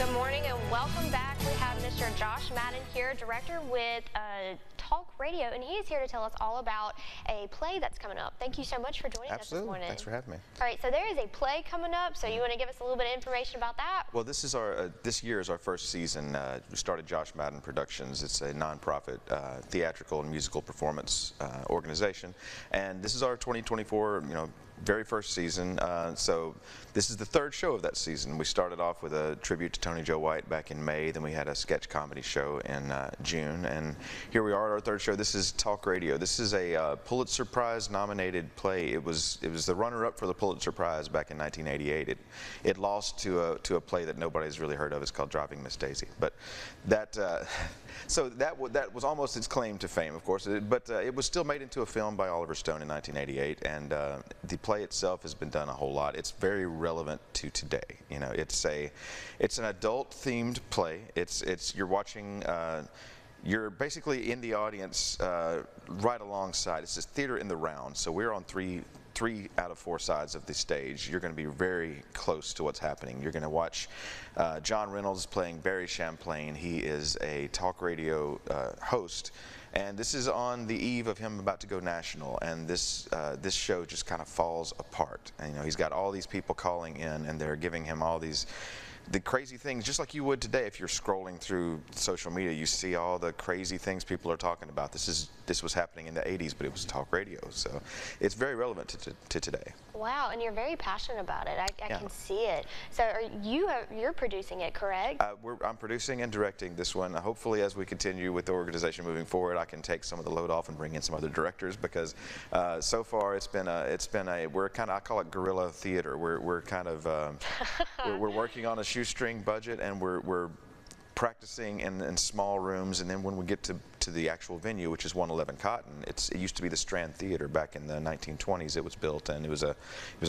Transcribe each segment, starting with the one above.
Good morning and welcome back. We have Mr. Josh Madden here, director with Talk Radio, and he is here to tell us all about a play that's coming up. Thank you so much for joining us this morning. Thanks for having me. All right, so there is a play coming up, so you want to give us a little bit of information about that? Well, this is our this year is our first season. We started Josh Madden Productions. It's a nonprofit theatrical and musical performance organization, and this is our 2024, very first season. So this is the third show of that season. We started off with a tribute to Tony Joe White back in May. Then we had a sketch comedy show in June, and here we are at our third show. This is Talk Radio. This is a Pulitzer Prize nominated play. It was the runner-up for the Pulitzer Prize back in 1988. It lost to a play that nobody's really heard of. It's called Driving Miss Daisy. But that so that was almost its claim to fame, of course. But it was still made into a film by Oliver Stone in 1988, and the play itself has been done a whole lot. It's very relevant to today. It's an adult-themed play. You're watching. You're basically in the audience right alongside. It's this theater in the round, so we're on three out of four sides of the stage. You're going to be very close to what's happening. You're going to watch John Reynolds playing Barry Champlain. He is a talk radio host, and this is on the eve of him about to go national, and this show just kind of falls apart. And, he's got all these people calling in, and they're giving him all the crazy things, just like you would today if you're scrolling through social media. You see all the crazy things people are talking about. This was happening in the 80s, but it was talk radio, so it's very relevant to today. Wow, and you're very passionate about it. I can see it. So you're producing it, correct? I'm producing and directing this one. Hopefully, as we continue with the organization moving forward, I can take some of the load off and bring in some other directors, because so far we're kind of, I call it guerrilla theater. We're kind of we're working on a shoestring budget, and we're practicing in small rooms, and then when we get to the actual venue, which is 111 Cotton, it used to be the Strand Theater. Back in the 1920s it was built, and it was a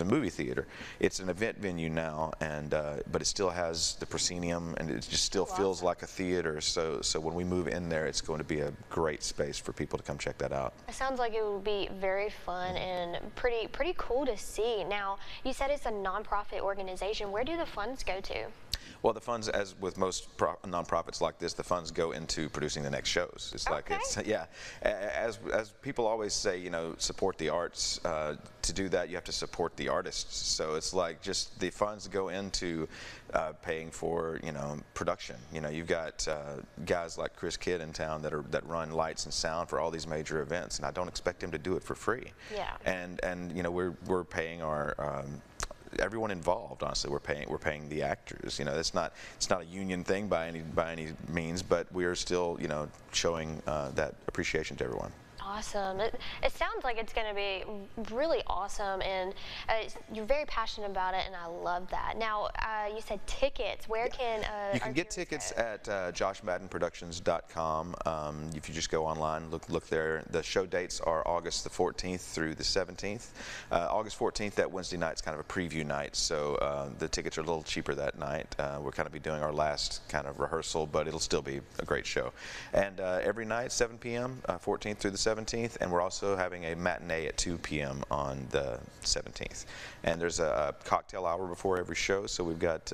movie theater. It's an event venue now, and but it still has the proscenium, and it just still feels like a theater. So when we move in there, it's going to be a great space for people to come check that out. It sounds like it will be very fun and pretty cool to see. Now, you said it's a nonprofit organization. Where do the funds go to? Well, the funds, as with most nonprofits like this, the funds go into producing the next shows. It's like, as people always say, support the arts. To do that, you have to support the artists. So it's like just the funds go into paying for, production. You've got guys like Chris Kidd in town that run lights and sound for all these major events, and I don't expect him to do it for free. Yeah. And we're paying our everyone involved. Honestly, we're paying the actors. It's not a union thing by any means, but we're still showing that appreciation to everyone. Awesome. It sounds like it's going to be really awesome, and you're very passionate about it, and I love that. Now, you said tickets. Where can you can get tickets at joshmaddenproductions.com. If you just go online, look there. The show dates are August the 14th through the 17th. August 14th, that Wednesday night, is kind of a preview night, so the tickets are a little cheaper that night. We're kind of be doing our last kind of rehearsal, but it'll still be a great show. And every night, 7 p.m., 14th through the 17th, and we're also having a matinee at 2 p.m. on the 17th. And there's a cocktail hour before every show, so we've got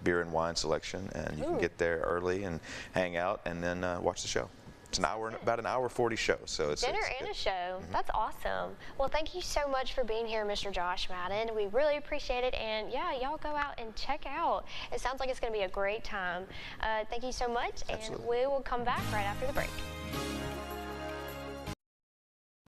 beer and wine selection, and you can get there early and hang out, and then watch the show. It's about an hour 40 show, so it's dinner and a show. That's awesome. Well, thank you so much for being here, Mr. Josh Madden. We really appreciate it, and yeah, y'all go out and check out. It sounds like it's going to be a great time. Thank you so much, and we will come back right after the break.